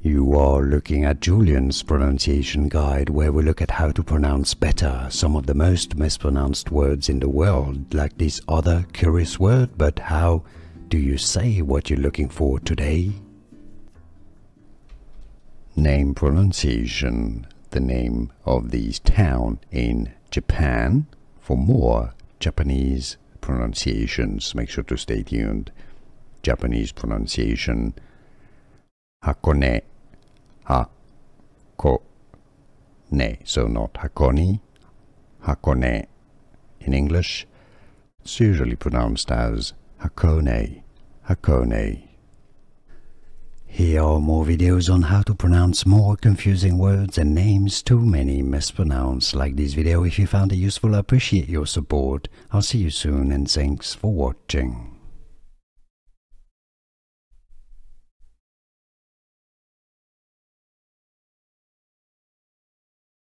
You are looking at Julian's pronunciation guide, where we look at how to pronounce better some of the most mispronounced words in the world, like this other curious word. But how do you say what you're looking for today? Name pronunciation, the name of this town in Japan. For more Japanese pronunciations, make sure to stay tuned. Japanese pronunciation: Hakone, Hakone. So not Hakone, Hakone. In English, it's usually pronounced as Hakone, Hakone. Here are more videos on how to pronounce more confusing words and names too many mispronounced. Like this video if you found it useful. I appreciate your support. I'll see you soon and thanks for watching.